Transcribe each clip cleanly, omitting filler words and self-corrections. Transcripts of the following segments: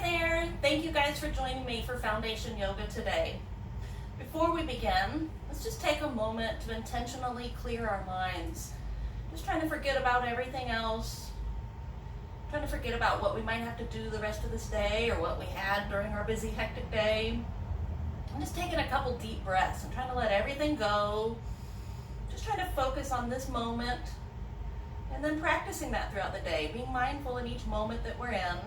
there! Thank you guys for joining me for Foundation Yoga today. Before we begin, let's just take a moment to intentionally clear our minds. Just trying to forget about everything else. Trying to forget about what we might have to do the rest of this day or what we had during our busy, hectic day. I'm just taking a couple deep breaths and trying to let everything go. Just trying to focus on this moment and then practicing that throughout the day, being mindful in each moment that we're in.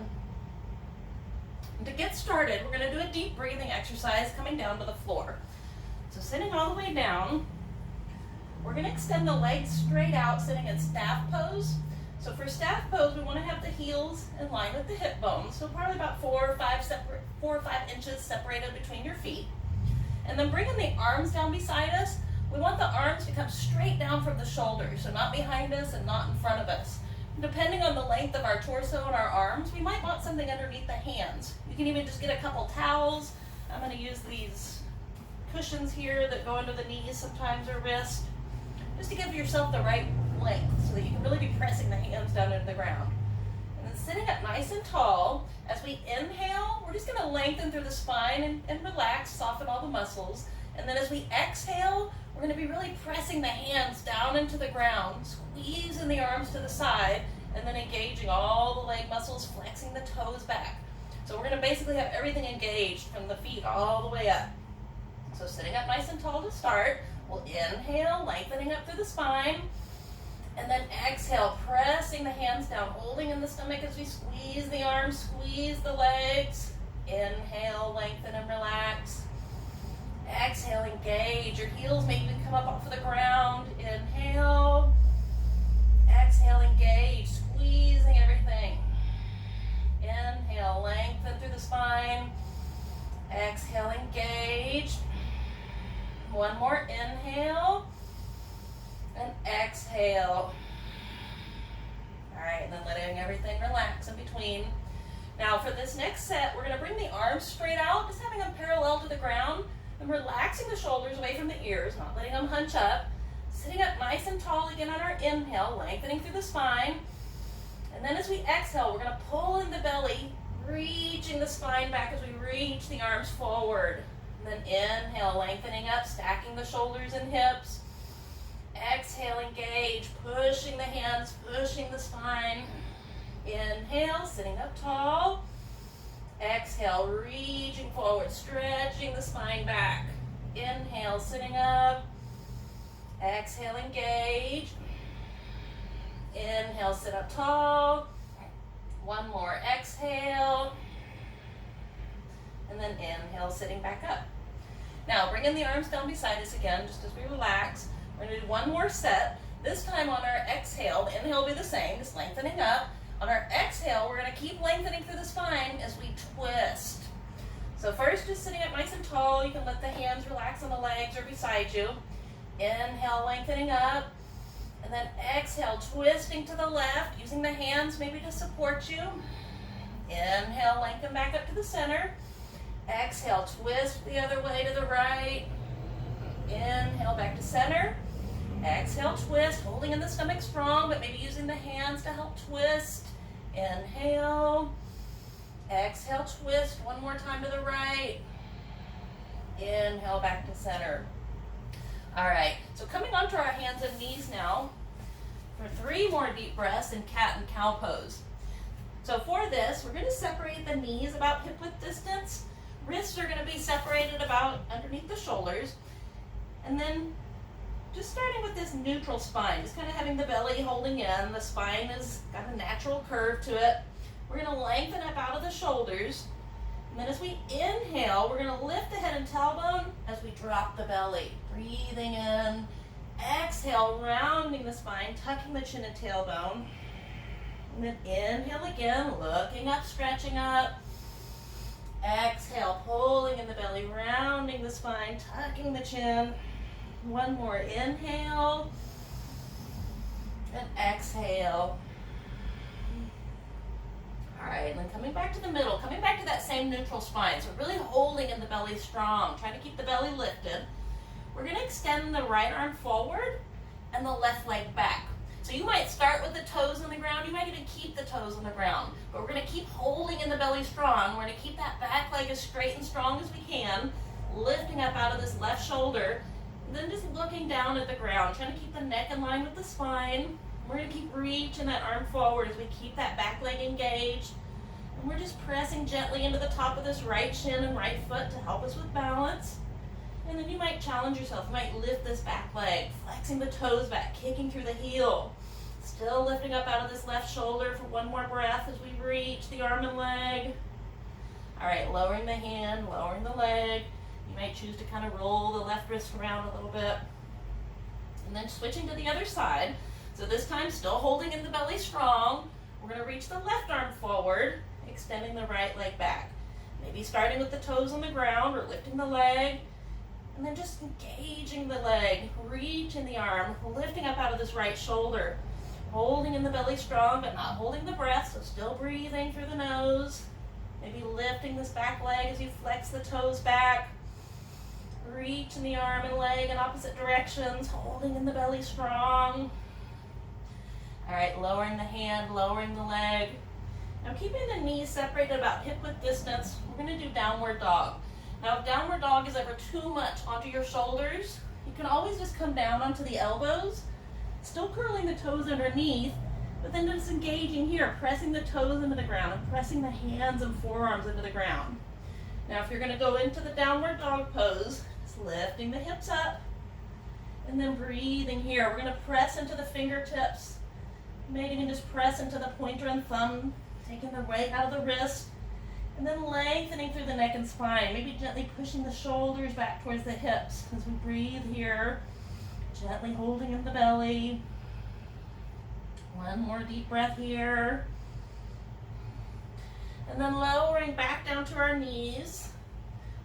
And to get started, we're going to do a deep breathing exercise coming down to the floor. So sitting all the way down, we're going to extend the legs straight out, sitting in staff pose. So for staff pose, we want to have the heels in line with the hip bones. So probably about 4 or 5 inches separated between your feet. And then bringing the arms down beside us, we want the arms to come straight down from the shoulders, so not behind us and not in front of us. Depending on the length of our torso and our arms, we might want something underneath the hands. You can even just get a couple towels. I'm going to use these cushions here that go under the knees sometimes or wrist, just to give yourself the right length so that you can really be pressing the hands down into the ground. And then sitting up nice and tall, as we inhale, we're just going to lengthen through the spine and relax, soften all the muscles. And then as we exhale, we're going to be really pressing the hands down into the ground, squeezing the arms to the side, and then engaging all the leg muscles, flexing the toes back. So we're going to basically have everything engaged from the feet all the way up. So sitting up nice and tall to start, we'll inhale, lengthening up through the spine, and then exhale, pressing the hands down, holding in the stomach as we squeeze the arms, squeeze the legs. Inhale, lengthen and relax. Exhale, engage. Your heels maybe come up off of the ground. Inhale. Exhale, engage. Squeezing everything. Inhale, lengthen through the spine. Exhale, engage. One more inhale. And exhale. All right, and then letting everything relax in between. Now for this next set, we're going to bring the arms straight out, just having them parallel to the ground. And relaxing the shoulders away from the ears, not letting them hunch up. Sitting up nice and tall again on our inhale, lengthening through the spine. And then as we exhale, we're going to pull in the belly, reaching the spine back as we reach the arms forward. And then inhale, lengthening up, stacking the shoulders and hips. Exhale, engage, pushing the hands, pushing the spine. Inhale, sitting up tall. Exhale, reaching forward, stretching the spine back. Inhale, sitting up. Exhale, engage. Inhale, sit up tall. One more, exhale. And then inhale, sitting back up. Now, bringing the arms down beside us again, just as we relax. We're going to do one more set. This time on our exhale, the inhale will be the same, just lengthening up. On our exhale, we're going to keep lengthening through the spine as we twist. So first, just sitting up nice and tall. You can let the hands relax on the legs or beside you. Inhale, lengthening up. And then exhale, twisting to the left, using the hands maybe to support you. Inhale, lengthen back up to the center. Exhale, twist the other way to the right. Inhale, back to center. Exhale, twist, holding in the stomach strong, but maybe using the hands to help twist. Inhale. Exhale, twist. One more time to the right. Inhale, back to center. All right, so coming onto our hands and knees now for 3 more deep breaths in cat and cow pose. So for this, we're going to separate the knees about hip width distance. Wrists are going to be separated about underneath the shoulders. And then just starting with this neutral spine, just kind of having the belly holding in. The spine has got a natural curve to it. We're going to lengthen up out of the shoulders. And then as we inhale, we're going to lift the head and tailbone as we drop the belly. Breathing in. Exhale, rounding the spine, tucking the chin and tailbone. And then inhale again, looking up, stretching up. Exhale, pulling in the belly, rounding the spine, tucking the chin. One more inhale and exhale. All right, and then coming back to the middle, coming back to that same neutral spine. So really holding in the belly strong, trying to keep the belly lifted. We're going to extend the right arm forward and the left leg back. So you might start with the toes on the ground. You might even keep the toes on the ground. But we're going to keep holding in the belly strong. We're going to keep that back leg as straight and strong as we can, lifting up out of this left shoulder, and then just looking down at the ground, trying to keep the neck in line with the spine. We're going to keep reaching that arm forward as we keep that back leg engaged. And we're just pressing gently into the top of this right shin and right foot to help us with balance. And then you might challenge yourself. You might lift this back leg, flexing the toes back, kicking through the heel. Still lifting up out of this left shoulder for one more breath as we reach the arm and leg. All right, lowering the hand, lowering the leg. You might choose to kind of roll the left wrist around a little bit. And then switching to the other side. So this time still holding in the belly strong. We're going to reach the left arm forward, extending the right leg back. Maybe starting with the toes on the ground or lifting the leg. And then just engaging the leg, reaching the arm, lifting up out of this right shoulder. Holding in the belly strong, but not holding the breath, so still breathing through the nose. Maybe lifting this back leg as you flex the toes back. Reaching the arm and leg in opposite directions, holding in the belly strong. All right, lowering the hand, lowering the leg. Now keeping the knees separated about hip width distance, we're going to do downward dog. Now if downward dog is ever too much onto your shoulders, you can always just come down onto the elbows, still curling the toes underneath, but then just engaging here, pressing the toes into the ground and pressing the hands and forearms into the ground. Now if you're going to go into the downward dog pose, just lifting the hips up and then breathing here. We're going to press into the fingertips, maybe you can just press into the pointer and thumb, taking the weight out of the wrist, and then lengthening through the neck and spine, maybe gently pushing the shoulders back towards the hips as we breathe here. Gently holding in the belly. One more deep breath here. And then lowering back down to our knees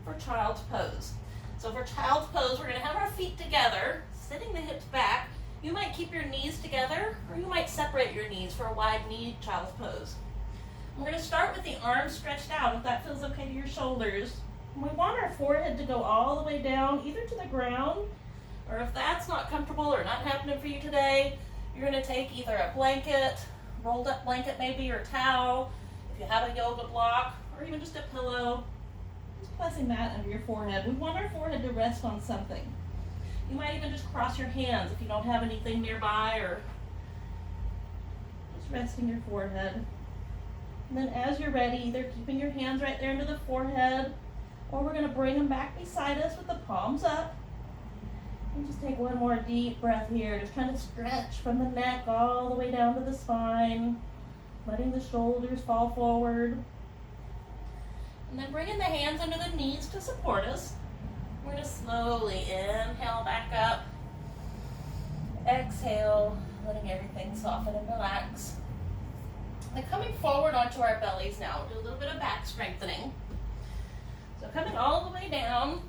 for child's pose. So for child's pose, we're going to have our feet together, sitting the hips back. You might keep your knees together, or you might separate your knees for a wide knee child's pose. We're going to start with the arms stretched out, if that feels okay to your shoulders. And we want our forehead to go all the way down, either to the ground, or if that's not comfortable or not happening for you today, you're going to take either a blanket, rolled up blanket maybe, or a towel, if you have a yoga block, or even just a pillow. Just placing that under your forehead. We want our forehead to rest on something. You might even just cross your hands if you don't have anything nearby, or just resting your forehead. And then as you're ready, either keeping your hands right there under the forehead, or we're going to bring them back beside us with the palms up. And just take one more deep breath here, just trying to stretch from the neck all the way down to the spine, letting the shoulders fall forward. And then bringing the hands under the knees to support us. We're going to slowly inhale back up, exhale, letting everything soften and relax. And coming forward onto our bellies now, we'll do a little bit of back strengthening. So coming all the way down,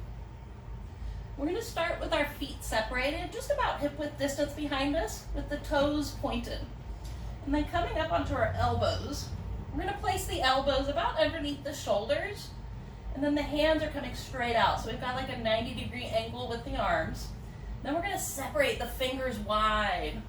we're going to start with our feet separated, just about hip width distance behind us, with the toes pointed. And then coming up onto our elbows, we're going to place the elbows about underneath the shoulders, and then the hands are coming straight out. So we've got like a 90-degree angle with the arms. Then we're going to separate the fingers wide.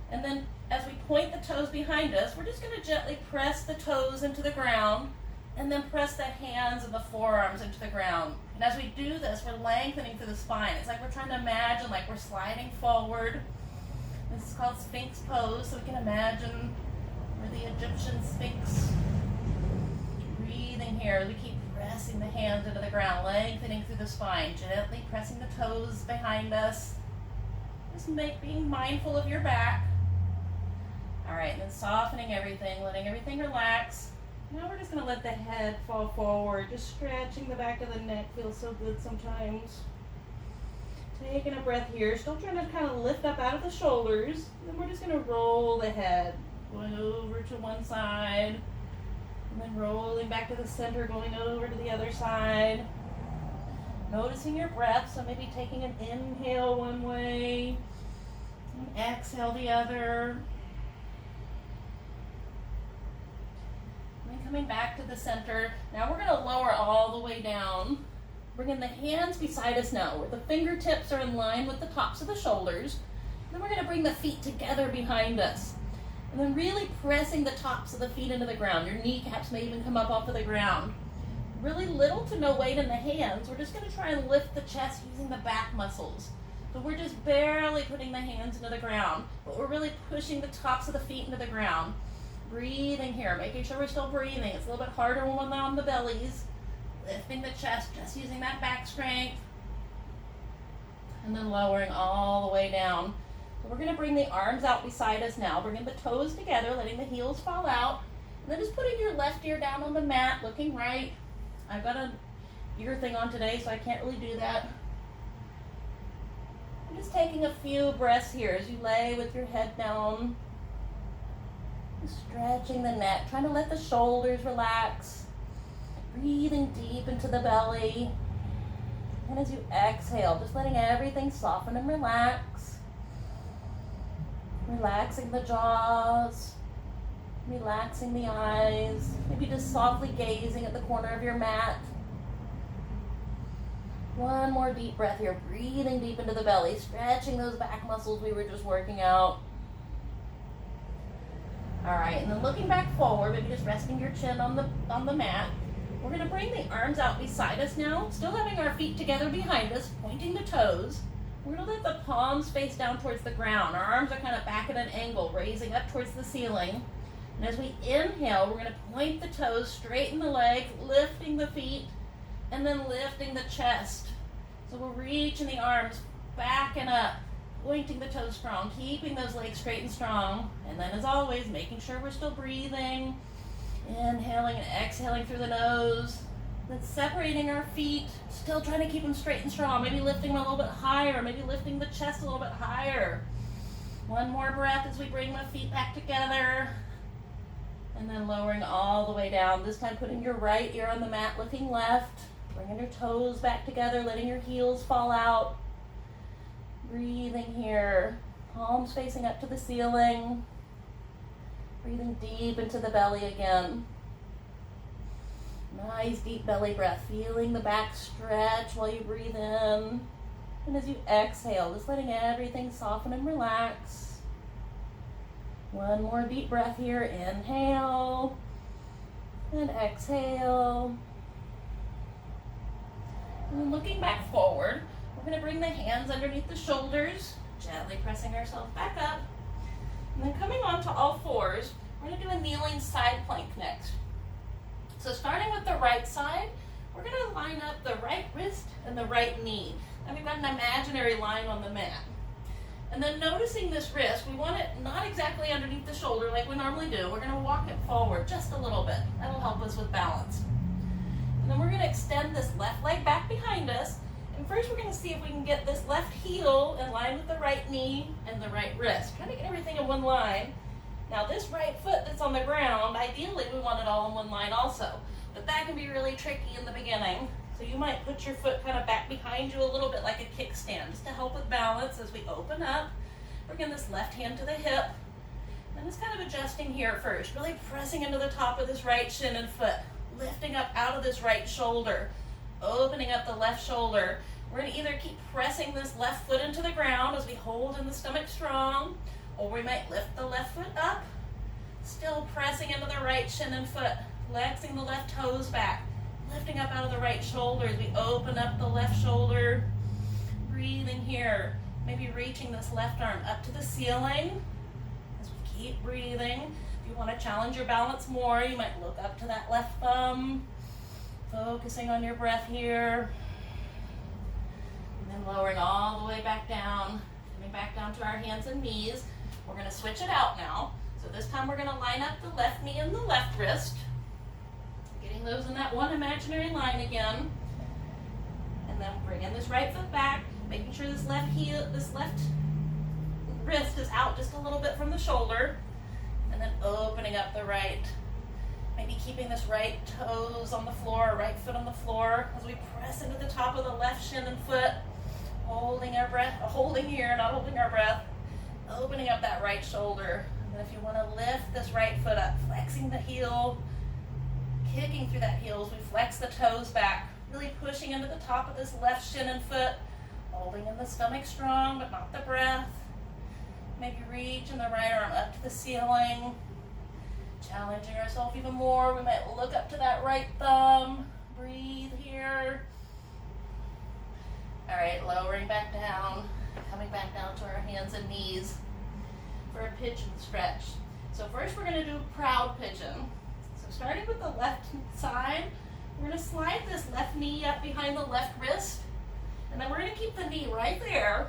And then as we point the toes behind us, we're just going to gently press the toes into the ground, and then press the hands and the forearms into the ground. And as we do this, we're lengthening through the spine. It's like we're trying to imagine like we're sliding forward. This is called Sphinx pose, so we can imagine we're the Egyptian Sphinx. Breathing here as we keep pressing the hands into the ground, lengthening through the spine, gently pressing the toes behind us. Just being mindful of your back. All right, and then softening everything, letting everything relax. Now we're just going to let the head fall forward, just stretching the back of the neck. Feels so good sometimes. Taking a breath here, still trying to kind of lift up out of the shoulders. Then we're just going to roll the head, going over to one side, and then rolling back to the center, going over to the other side. Noticing your breath, so maybe taking an inhale one way, and exhale the other. Coming back to the center. Now we're going to lower all the way down, bringing the hands beside us now, where the fingertips are in line with the tops of the shoulders. Then we're gonna bring the feet together behind us. And then really pressing the tops of the feet into the ground. Your kneecaps may even come up off of the ground. Really little to no weight in the hands. We're just gonna try and lift the chest using the back muscles. So we're just barely putting the hands into the ground, but we're really pushing the tops of the feet into the ground. Breathing here, making sure we're still breathing. It's a little bit harder when we're on the bellies. Lifting the chest, just using that back strength. And then lowering all the way down. So we're gonna bring the arms out beside us now, bringing the toes together, letting the heels fall out. And then just putting your left ear down on the mat, looking right. I've got an ear thing on today, so I can't really do that. I'm just taking a few breaths here as you lay with your head down. Stretching the neck, trying to let the shoulders relax. Breathing deep into the belly. And as you exhale, just letting everything soften and relax. Relaxing the jaws. Relaxing the eyes. Maybe just softly gazing at the corner of your mat. One more deep breath here. Breathing deep into the belly. Stretching those back muscles we were just working out. All right, and then looking back forward, maybe just resting your chin on the mat. We're gonna bring the arms out beside us now, still having our feet together behind us, pointing the toes. We're gonna let the palms face down towards the ground. Our arms are kind of back at an angle, raising up towards the ceiling. And as we inhale, we're gonna point the toes, straighten the legs, lifting the feet, and then lifting the chest. So we're reaching the arms back and up, pointing the toes strong, keeping those legs straight and strong. And then as always, making sure we're still breathing. Inhaling and exhaling through the nose. Then separating our feet, still trying to keep them straight and strong. Maybe lifting them a little bit higher, maybe lifting the chest a little bit higher. One more breath as we bring the feet back together. And then lowering all the way down. This time putting your right ear on the mat, looking left. Bringing your toes back together, letting your heels fall out. Breathing here. Palms facing up to the ceiling. Breathing deep into the belly again. Nice deep belly breath. Feeling the back stretch while you breathe in. And as you exhale, just letting everything soften and relax. One more deep breath here. Inhale. And exhale. And then looking back forward, we're going to bring the hands underneath the shoulders, gently pressing ourselves back up. And then coming on to all fours, we're going to do a kneeling side plank next. So starting with the right side, we're going to line up the right wrist and the right knee. And we've got an imaginary line on the mat. And then noticing this wrist, we want it not exactly underneath the shoulder like we normally do. We're going to walk it forward just a little bit. That'll help us with balance. And then we're going to extend this left leg back behind us. And first we're going to see if we can get this left heel in line with the right knee and the right wrist. Trying to get everything in one line. Now this right foot that's on the ground, ideally we want it all in one line also. But that can be really tricky in the beginning. So you might put your foot kind of back behind you a little bit like a kickstand, just to help with balance as we open up. Bringing this left hand to the hip. And just kind of adjusting here first. Really pressing into the top of this right shin and foot. Lifting up out of this right shoulder. Opening up the left shoulder. We're going to either keep pressing this left foot into the ground as we hold in the stomach strong, or we might lift the left foot up, still pressing into the right shin and foot, flexing the left toes back, lifting up out of the right shoulder as we open up the left shoulder, breathing here, maybe reaching this left arm up to the ceiling as we keep breathing. If you want to challenge your balance more, you might look up to that left thumb. Focusing on your breath here. And then lowering all the way back down. Coming back down to our hands and knees. We're going to switch it out now. So this time we're going to line up the left knee and the left wrist. Getting those in that one imaginary line again. And then bringing this right foot back. Making sure this left wrist is out just a little bit from the shoulder. And then opening up the right. Maybe keeping this right toes on the floor, right foot on the floor as we press into the top of the left shin and foot, holding our breath, holding here, not holding our breath, opening up that right shoulder. And then if you want to lift this right foot up, flexing the heel, kicking through that heel as we flex the toes back, really pushing into the top of this left shin and foot, holding in the stomach strong, but not the breath. Maybe reaching the right arm up to the ceiling. Challenging ourselves even more. We might look up to that right thumb. Breathe here. All right, lowering back down. Coming back down to our hands and knees for a pigeon stretch. So first we're going to do proud pigeon. So starting with the left side, we're going to slide this left knee up behind the left wrist. And then we're going to keep the knee right there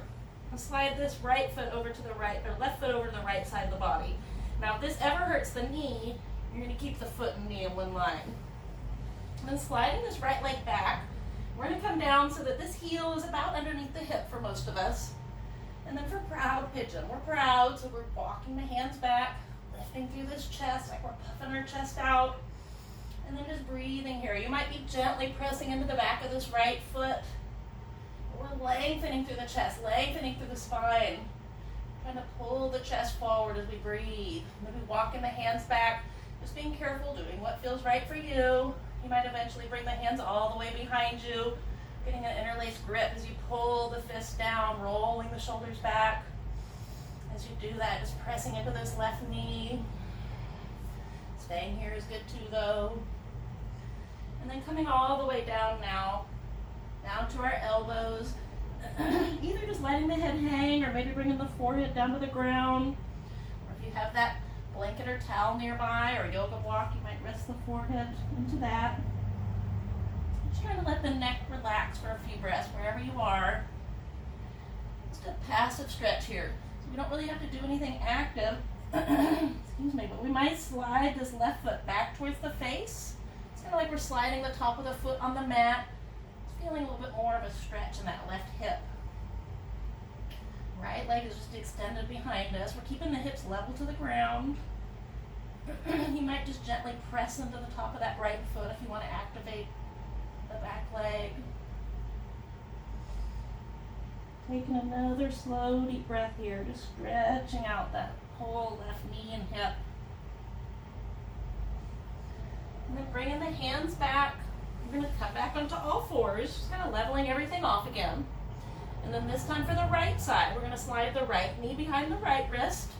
and slide this right foot over to the right, or left foot over to the right side of the body. Now if this ever hurts the knee, you're going to keep the foot and knee in one line. And then sliding this right leg back, we're going to come down so that this heel is about underneath the hip for most of us. And then for proud pigeon, we're proud, so we're walking the hands back, lifting through this chest, like we're puffing our chest out. And then just breathing here. You might be gently pressing into the back of this right foot. We're lengthening through the chest, lengthening through the spine. Trying to pull the chest forward as we breathe. Maybe walking the hands back, just being careful, doing what feels right for you. You might eventually bring the hands all the way behind you, getting an interlaced grip as you pull the fist down, rolling the shoulders back. As you do that, just pressing into this left knee. Staying here is good too, though. And then coming all the way down now, down to our elbows. Either just letting the head hang or maybe bringing the forehead down to the ground. Or if you have that blanket or towel nearby or yoga block, you might rest the forehead into that. Just trying to let the neck relax for a few breaths wherever you are. Just a passive stretch here. So we don't really have to do anything active. Excuse me, but we might slide this left foot back towards the face. It's kind of like we're sliding the top of the foot on the mat. Feeling a little bit more of a stretch in that left hip. Right leg is just extended behind us. We're keeping the hips level to the ground. You might just gently press into the top of that right foot if you want to activate the back leg. Taking another slow, deep breath here, just stretching out that whole left knee and hip. And then bringing the hands back. We're going to come back onto all fours, just kind of leveling everything off again. And then this time for the right side, we're going to slide the right knee behind the right wrist,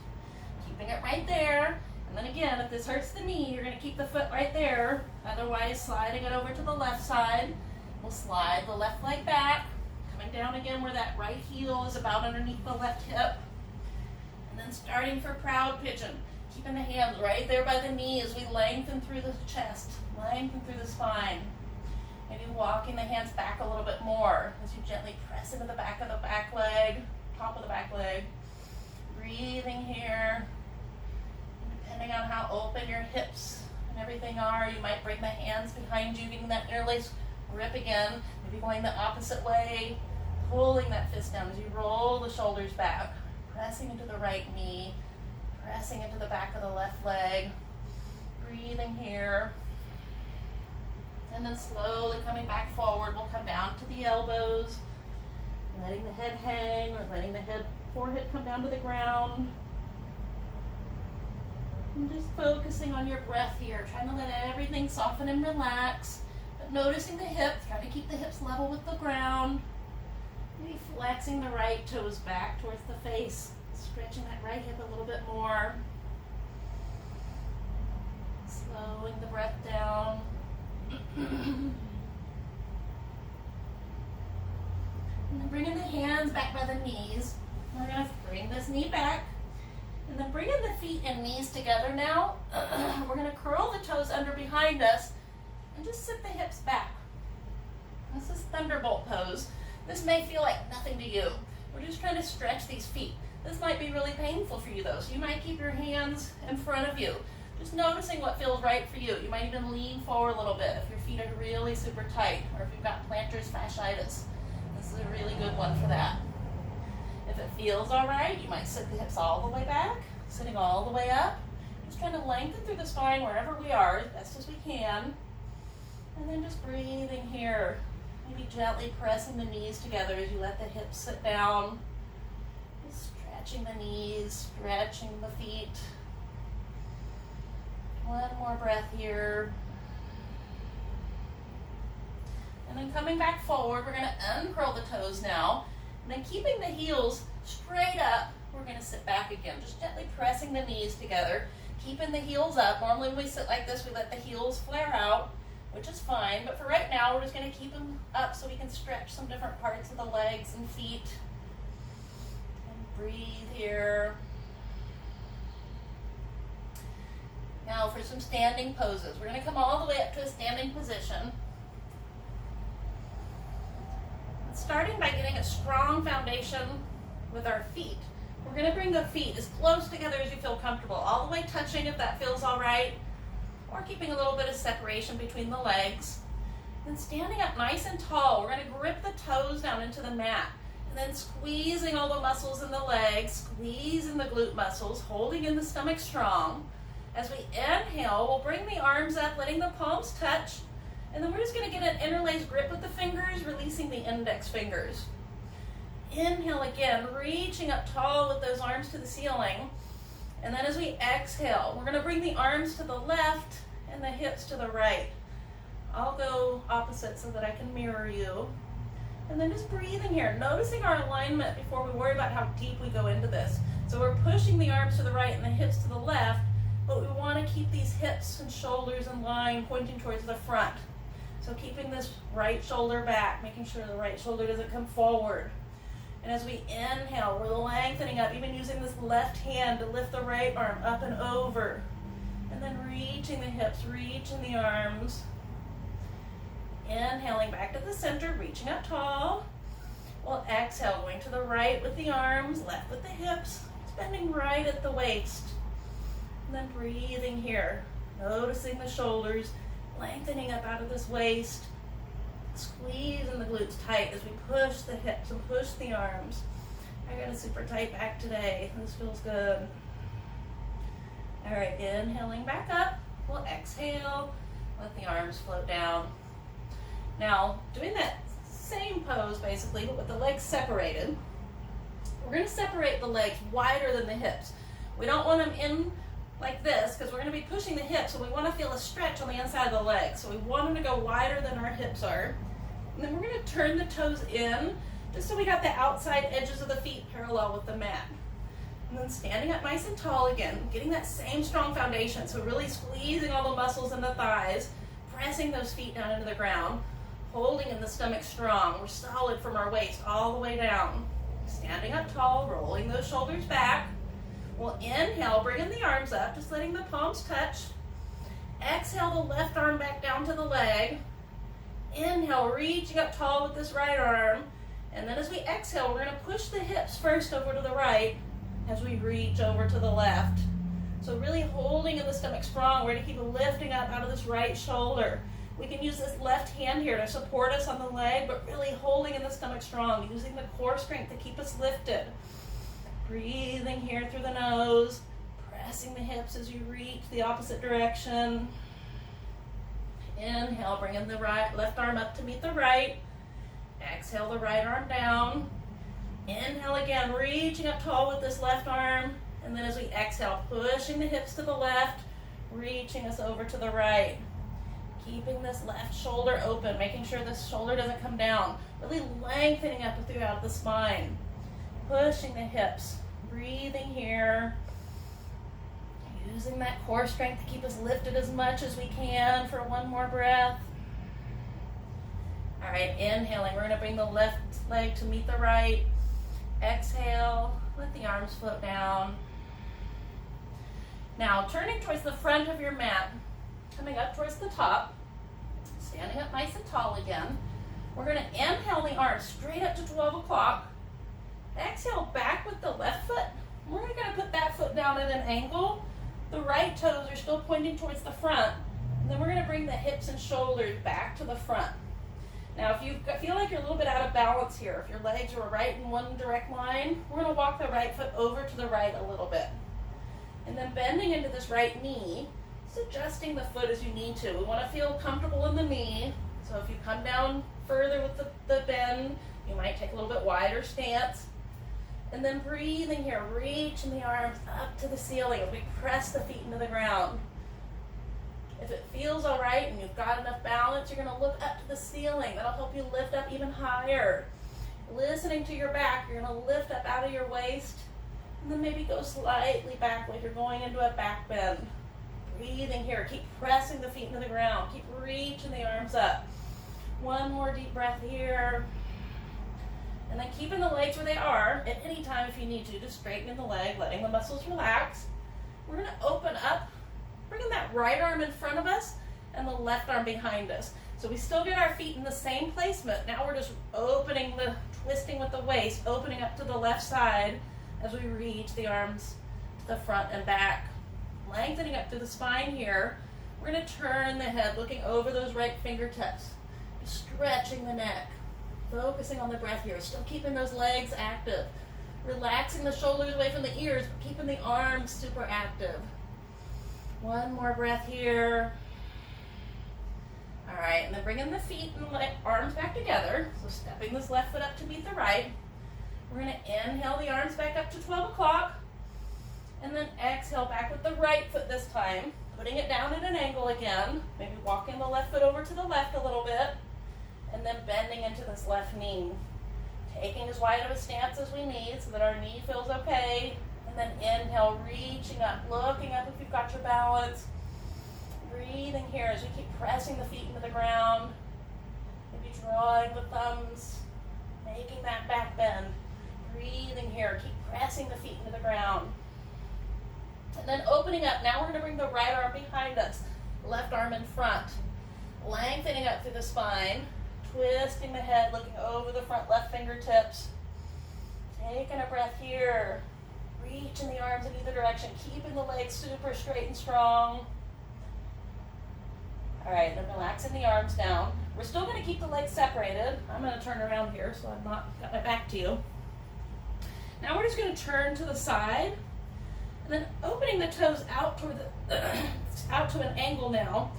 keeping it right there. And then again, if this hurts the knee, you're going to keep the foot right there. Otherwise, sliding it over to the left side. We'll slide the left leg back, coming down again where that right heel is about underneath the left hip. And then starting for proud pigeon, keeping the hands right there by the knee as we lengthen through the chest, lengthen through the spine. Maybe walking the hands back a little bit more as you gently press into the back of the back leg, top of the back leg. Breathing here. Depending on how open your hips and everything are, you might bring the hands behind you, getting that interlace grip again. Maybe going the opposite way, pulling that fist down as you roll the shoulders back, pressing into the right knee, pressing into the back of the left leg. Breathing here. And then slowly coming back forward, we'll come down to the elbows, letting the head hang or letting the forehead come down to the ground. And just focusing on your breath here, trying to let everything soften and relax, but noticing the hips, trying to keep the hips level with the ground. Maybe flexing the right toes back towards the face, stretching that right hip a little bit more. Slowing the breath down. And then bringing the hands back by the knees. We're going to bring this knee back. And then bringing the feet and knees together now. We're going to curl the toes under behind us and just sit the hips back. This is thunderbolt pose. This may feel like nothing to you. We're just trying to stretch these feet. This might be really painful for you though, so you might keep your hands in front of you. Just noticing what feels right for you. You might even lean forward a little bit if your feet are really super tight, or if you've got plantar fasciitis. This is a really good one for that. If it feels all right, you might sit the hips all the way back, sitting all the way up. Just trying to lengthen through the spine wherever we are as best as we can. And then just breathing here. Maybe gently pressing the knees together as you let the hips sit down. Just stretching the knees, stretching the feet. One more breath here. And then coming back forward, we're going to uncurl the toes now. And then keeping the heels straight up, we're going to sit back again, just gently pressing the knees together, keeping the heels up. Normally when we sit like this, we let the heels flare out, which is fine, but for right now, we're just going to keep them up so we can stretch some different parts of the legs and feet. And breathe here. Now for some standing poses. We're going to come all the way up to a standing position. Starting by getting a strong foundation with our feet. We're going to bring the feet as close together as you feel comfortable, all the way touching if that feels all right, or keeping a little bit of separation between the legs. Then standing up nice and tall, we're going to grip the toes down into the mat, and then squeezing all the muscles in the legs, squeezing the glute muscles, holding in the stomach strong. As we inhale, we'll bring the arms up, letting the palms touch, and then we're just going to get an interlaced grip with the fingers, releasing the index fingers. Inhale again, reaching up tall with those arms to the ceiling. And then as we exhale, we're going to bring the arms to the left and the hips to the right. I'll go opposite so that I can mirror you. And then just breathing here, noticing our alignment before we worry about how deep we go into this. So we're pushing the arms to the right and the hips to the left, but we want to keep these hips and shoulders in line, pointing towards the front. So keeping this right shoulder back, making sure the right shoulder doesn't come forward. And as we inhale, we're lengthening up, even using this left hand to lift the right arm up and over. And then reaching the hips, reaching the arms. Inhaling back to the center, reaching up tall. We'll exhale, going to the right with the arms, left with the hips, bending right at the waist. And then breathing here, noticing the shoulders, lengthening up out of this waist, squeezing the glutes tight as we push the hips and push the arms. I got a super tight back today. This feels good. All right, inhaling back up. We'll exhale, let the arms float down. Now, doing that same pose basically, but with the legs separated. We're going to separate the legs wider than the hips. We don't want them in like this because we're going to be pushing the hips, so we want to feel a stretch on the inside of the legs. So we want them to go wider than our hips are. And then we're going to turn the toes in just so we got the outside edges of the feet parallel with the mat. And then standing up nice and tall again, getting that same strong foundation. So really squeezing all the muscles in the thighs, pressing those feet down into the ground, holding in the stomach strong. We're solid from our waist all the way down. Standing up tall, rolling those shoulders back. We'll inhale, bringing the arms up, just letting the palms touch. Exhale the left arm back down to the leg. Inhale, reaching up tall with this right arm. And then as we exhale, we're going to push the hips first over to the right as we reach over to the left. So really holding in the stomach strong. We're going to keep lifting up out of this right shoulder. We can use this left hand here to support us on the leg, but really holding in the stomach strong, using the core strength to keep us lifted. Breathing here through the nose, pressing the hips as you reach the opposite direction. Inhale, bringing the left arm up to meet the right. Exhale the right arm down. Inhale again, reaching up tall with this left arm. And then as we exhale, pushing the hips to the left, reaching us over to the right. Keeping this left shoulder open, making sure this shoulder doesn't come down. Really lengthening up throughout the spine. Pushing the hips, breathing here. Using that core strength to keep us lifted as much as we can for one more breath. All right, inhaling, we're gonna bring the left leg to meet the right. Exhale, let the arms float down. Now, turning towards the front of your mat, coming up towards the top, standing up nice and tall again. We're gonna inhale the arms straight up to 12 o'clock. Exhale back with the left foot. We're gonna put that foot down at an angle. The right toes are still pointing towards the front. And then we're gonna bring the hips and shoulders back to the front. Now, if you feel like you're a little bit out of balance here, if your legs are right in one direct line, we're gonna walk the right foot over to the right a little bit. And then bending into this right knee, just adjusting the foot as you need to. We wanna feel comfortable in the knee. So if you come down further with the bend, you might take a little bit wider stance. And then breathing here, reaching the arms up to the ceiling as we press the feet into the ground. If it feels all right and you've got enough balance, you're gonna look up to the ceiling. That'll help you lift up even higher. Listening to your back, you're gonna lift up out of your waist And then maybe go slightly back like you're going into a back bend. Breathing here. Keep pressing the feet into the ground. Keep reaching the arms up. One more deep breath here. And then keeping the legs where they are. At any time if you need to, just straighten the leg, letting the muscles relax. We're going to open up, bringing that right arm in front of us and the left arm behind us. So we still get our feet in the same placement. Now we're just twisting with the waist, opening up to the left side as we reach the arms to the front and back. Lengthening up through the spine here. We're going to turn the head, looking over those right fingertips. Stretching the neck. Focusing on the breath here. Still keeping those legs active. Relaxing the shoulders away from the ears, but keeping the arms super active. One more breath here. All right, and then bringing the feet and arms back together. So stepping this left foot up to meet the right. We're going to inhale the arms back up to 12 o'clock. And then exhale back with the right foot this time. Putting it down at an angle again. Maybe walking the left foot over to the left a little bit. And then bending into this left knee. Taking as wide of a stance as we need so that our knee feels okay. And then inhale, reaching up, looking up if you've got your balance. Breathing here as we keep pressing the feet into the ground. Maybe drawing the thumbs, making that back bend. Breathing here, keep pressing the feet into the ground. And then opening up, now we're going to bring the right arm behind us, left arm in front. Lengthening up through the spine, twisting the head, looking over the front left fingertips. Taking a breath here, reaching the arms in either direction, keeping the legs super straight and strong. All right, then relaxing the arms down. We're still going to keep the legs separated. I'm going to turn around here so I've not got my back to you. Now we're just going to turn to the side. And then opening the toes out toward out to an angle now.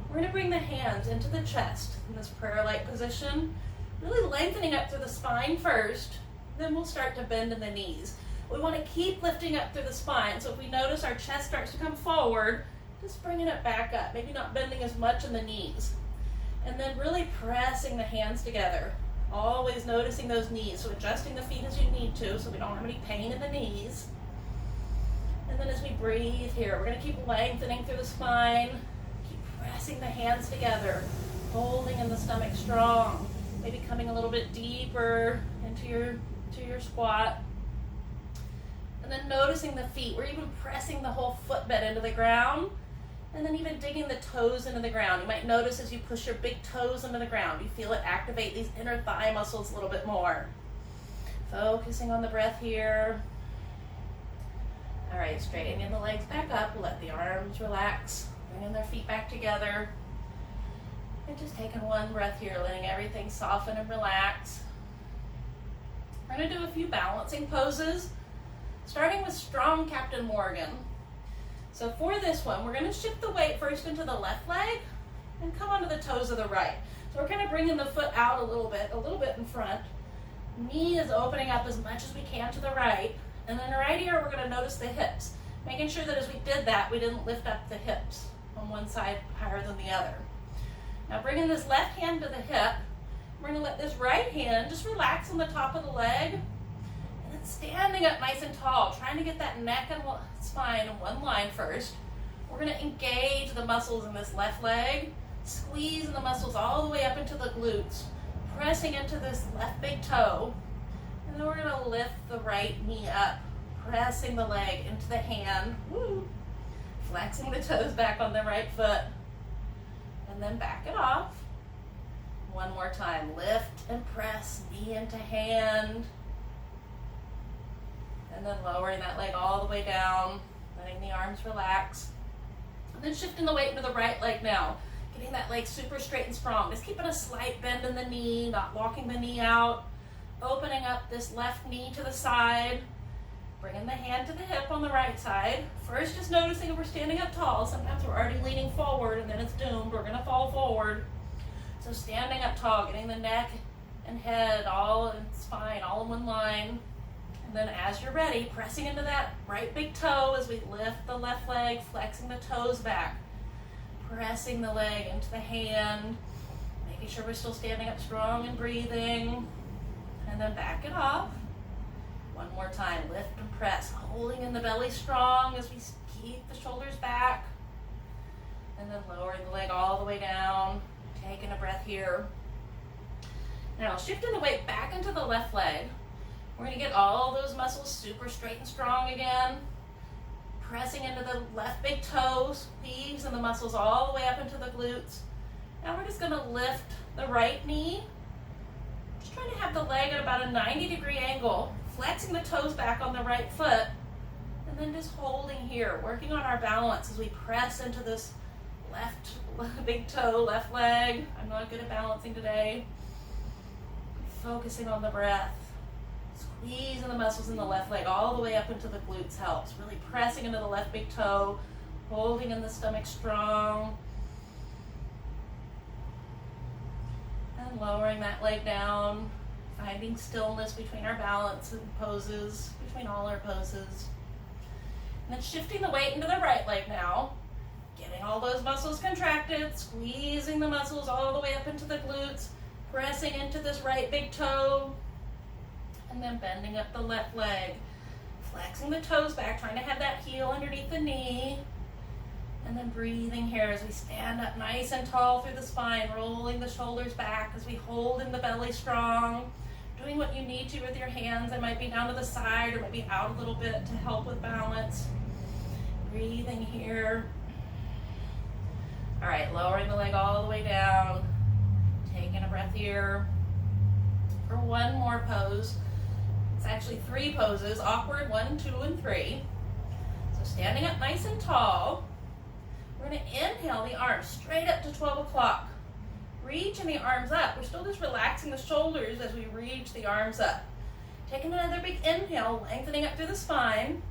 We're going to bring the hands into the chest in this prayer-like position, really lengthening up through the spine first, then we'll start to bend in the knees. We want to keep lifting up through the spine, so if we notice our chest starts to come forward, just bringing it back up, maybe not bending as much in the knees. And then really pressing the hands together, always noticing those knees, so adjusting the feet as you need to so we don't have any pain in the knees. And then as we breathe here, we're going to keep lengthening through the spine, keep pressing the hands together, holding in the stomach strong, maybe coming a little bit deeper into your squat. And then noticing the feet, we're even pressing the whole footbed into the ground, and then even digging the toes into the ground. You might notice as you push your big toes into the ground, you feel it activate these inner thigh muscles a little bit more. Focusing on the breath here. All right, straightening the legs back up, let the arms relax, bringing their feet back together. And just taking one breath here, letting everything soften and relax. We're going to do a few balancing poses, starting with strong Captain Morgan. So for this one, we're going to shift the weight first into the left leg and come onto the toes of the right. So we're kind of bringing the foot out a little bit in front. Knee is opening up as much as we can to the right. And then right here, we're going to notice the hips, making sure that as we did that, we didn't lift up the hips on one side higher than the other. Now bringing this left hand to the hip, we're going to let this right hand just relax on the top of the leg, and then standing up nice and tall, trying to get that neck and spine in one line first. We're going to engage the muscles in this left leg, squeezing the muscles all the way up into the glutes, pressing into this left big toe. And then we're going to lift the right knee up, pressing the leg into the hand, flexing the toes back on the right foot, and then back it off. One more time, lift and press, knee into hand, and then lowering that leg all the way down, letting the arms relax, and then shifting the weight into the right leg now, getting that leg super straight and strong, just keeping a slight bend in the knee, not walking the knee out. Opening up this left knee to the side, bringing the hand to the hip on the right side. First, just noticing if we're standing up tall. Sometimes we're already leaning forward and then it's doomed. We're going to fall forward. So standing up tall, getting the neck and head and spine all in one line. And then as you're ready, pressing into that right big toe as we lift the left leg, flexing the toes back. Pressing the leg into the hand, making sure we're still standing up strong and breathing. And then back it off. One more time, lift and press, holding in the belly strong as we keep the shoulders back. And then lowering the leg all the way down, taking a breath here. Now shifting the weight back into the left leg. We're gonna get all those muscles super straight and strong again. Pressing into the left big toe, squeezing the muscles all the way up into the glutes. Now we're just gonna lift the right knee. Just trying to have the leg at about a 90-degree angle, flexing the toes back on the right foot, and then just holding here, working on our balance as we press into this left big toe, left leg. I'm not good at balancing today. Focusing on the breath. Squeezing the muscles in the left leg all the way up into the glutes helps. Really pressing into the left big toe, holding in the stomach strong. And lowering that leg down, finding stillness between our balance and poses, between all our poses. And then shifting the weight into the right leg now. Getting all those muscles contracted, squeezing the muscles all the way up into the glutes, pressing into this right big toe, and then bending up the left leg, flexing the toes back, trying to have that heel underneath the knee, and then breathing here as we stand up nice and tall through the spine, rolling the shoulders back as we hold in the belly strong, doing what you need to with your hands. They might be down to the side or maybe out a little bit to help with balance. Breathing here. All right, lowering the leg all the way down, taking a breath here for one more pose. It's actually 3 poses, awkward 1, 2, and 3. So standing up nice and tall, we're gonna inhale the arms straight up to 12 o'clock. Reaching the arms up, we're still just relaxing the shoulders as we reach the arms up. Taking another big inhale, lengthening up through the spine.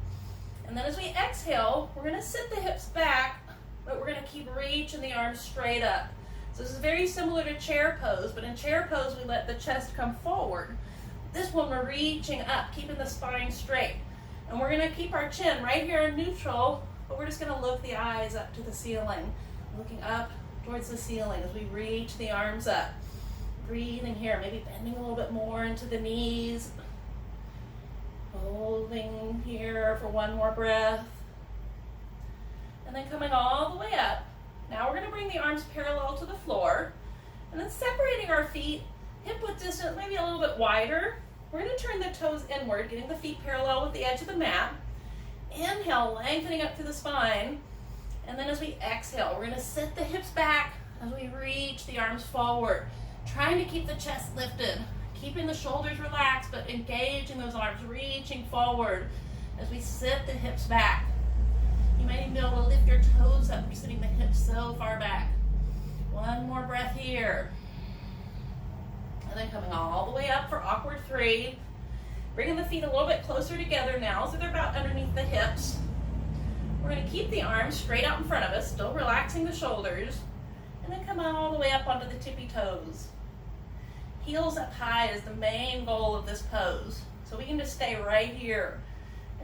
And then as we exhale, we're gonna sit the hips back, but we're gonna keep reaching the arms straight up. So this is very similar to chair pose, but in chair pose, we let the chest come forward. This one, we're reaching up, keeping the spine straight. And we're gonna keep our chin right here in neutral, but we're just gonna look the eyes up to the ceiling, looking up towards the ceiling as we reach the arms up. Breathing here, maybe bending a little bit more into the knees. Holding here for one more breath. And then coming all the way up. Now we're gonna bring the arms parallel to the floor, and then separating our feet, hip width distance, maybe a little bit wider. We're gonna turn the toes inward, getting the feet parallel with the edge of the mat. Inhale, lengthening up through the spine. And then as we exhale, we're gonna sit the hips back as we reach the arms forward, trying to keep the chest lifted, keeping the shoulders relaxed, but engaging those arms, reaching forward as we sit the hips back. You might even be able to lift your toes up. You're sitting the hips so far back. One more breath here. And then coming all the way up for awkward 3. Bringing the feet a little bit closer together now so they're about underneath the hips. We're going to keep the arms straight out in front of us, still relaxing the shoulders. And then come all the way up onto the tippy toes. Heels up high is the main goal of this pose. So we can just stay right here,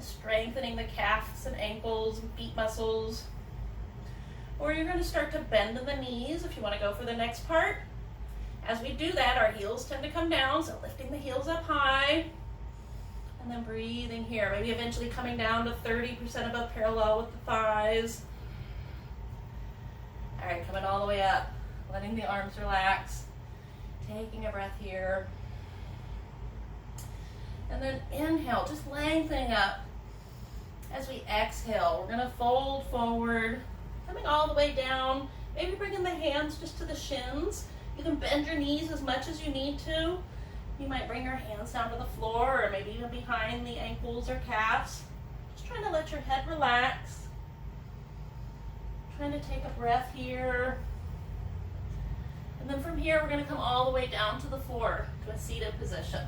strengthening the calves and ankles and feet muscles. Or you're going to start to bend in the knees if you want to go for the next part. As we do that, our heels tend to come down, so lifting the heels up high. And then breathing here, maybe eventually coming down to 30% above parallel with the thighs. All right, coming all the way up, letting the arms relax. Taking a breath here. And then inhale, just lengthening up. As we exhale, we're gonna fold forward, coming all the way down, maybe bringing the hands just to the shins. You can bend your knees as much as you need to. You might bring your hands down to the floor or maybe even behind the ankles or calves. Just trying to let your head relax. Trying to take a breath here. And then from here, we're gonna come all the way down to the floor to a seated position.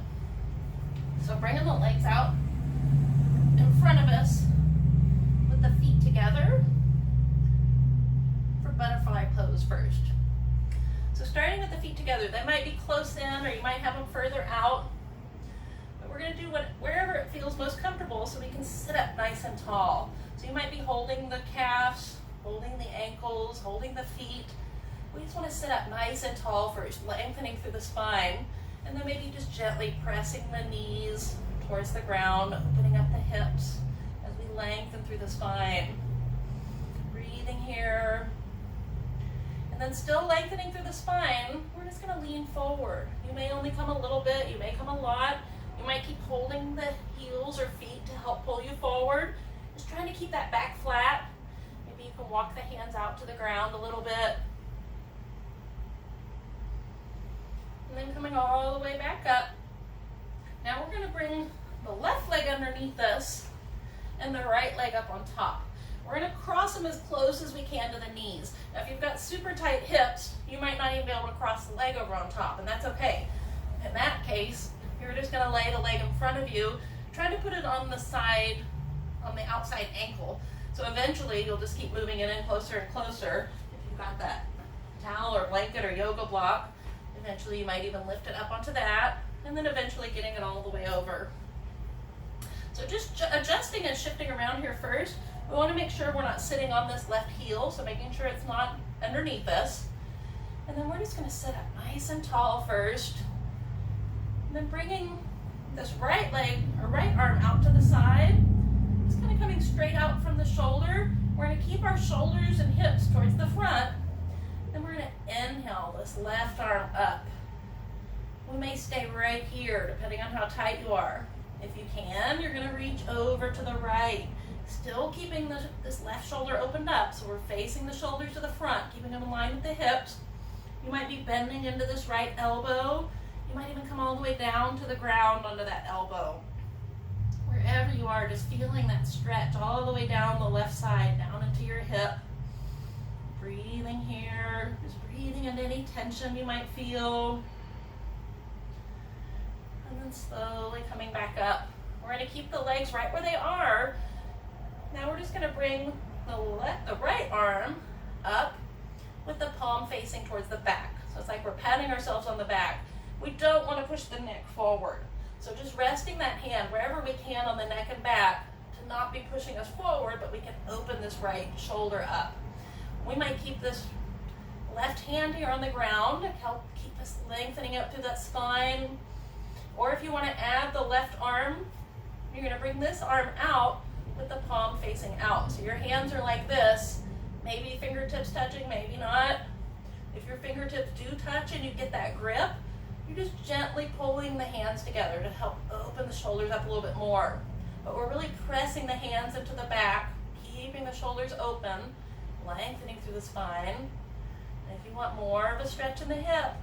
So bringing the legs out in front of us with the feet together for butterfly pose first. So starting with the feet together, they might be close in or you might have them further out. But we're gonna do wherever it feels most comfortable so we can sit up nice and tall. So you might be holding the calves, holding the ankles, holding the feet. We just wanna sit up nice and tall first, lengthening through the spine, and then maybe just gently pressing the knees towards the ground, opening up the hips as we lengthen through the spine. Breathing here. And then still lengthening through the spine, we're just going to lean forward. You may only come a little bit, you may come a lot. You might keep holding the heels or feet to help pull you forward. Just trying to keep that back flat. Maybe you can walk the hands out to the ground a little bit. And then coming all the way back up. Now we're going to bring the left leg underneath us and the right leg up on top. We're going to cross them as close as we can to the knees. Now if you've got super tight hips, you might not even be able to cross the leg over on top, and that's okay. In that case, you're just going to lay the leg in front of you. Try to put it on the side, on the outside ankle. So eventually you'll just keep moving it in closer and closer. If you've got that towel or blanket or yoga block, eventually you might even lift it up onto that, and then eventually getting it all the way over. So just adjusting and shifting around here first. We want to make sure we're not sitting on this left heel, so making sure it's not underneath us. And then we're just going to sit up nice and tall first. And then bringing this right leg or right arm out to the side. Just kind of coming straight out from the shoulder. We're going to keep our shoulders and hips towards the front. Then we're going to inhale this left arm up. We may stay right here depending on how tight you are. If you can, you're going to reach over to the right. Still keeping this left shoulder opened up, so we're facing the shoulders to the front, keeping them in line with the hips. You might be bending into this right elbow. You might even come all the way down to the ground onto that elbow. Wherever you are, just feeling that stretch all the way down the left side, down into your hip. Breathing here, just breathing into any tension you might feel. And then slowly coming back up. We're going to keep the legs right where they are. Now we're just going to bring the right arm up with the palm facing towards the back. So it's like we're patting ourselves on the back. We don't want to push the neck forward. So just resting that hand wherever we can on the neck and back to not be pushing us forward, but we can open this right shoulder up. We might keep this left hand here on the ground to help keep us lengthening up through that spine. Or if you want to add the left arm, you're going to bring this arm out with the palm facing out. So your hands are like this, maybe fingertips touching, maybe not. If your fingertips do touch and you get that grip, you're just gently pulling the hands together to help open the shoulders up a little bit more. But we're really pressing the hands into the back, keeping the shoulders open, lengthening through the spine. And if you want more of a stretch in the hip,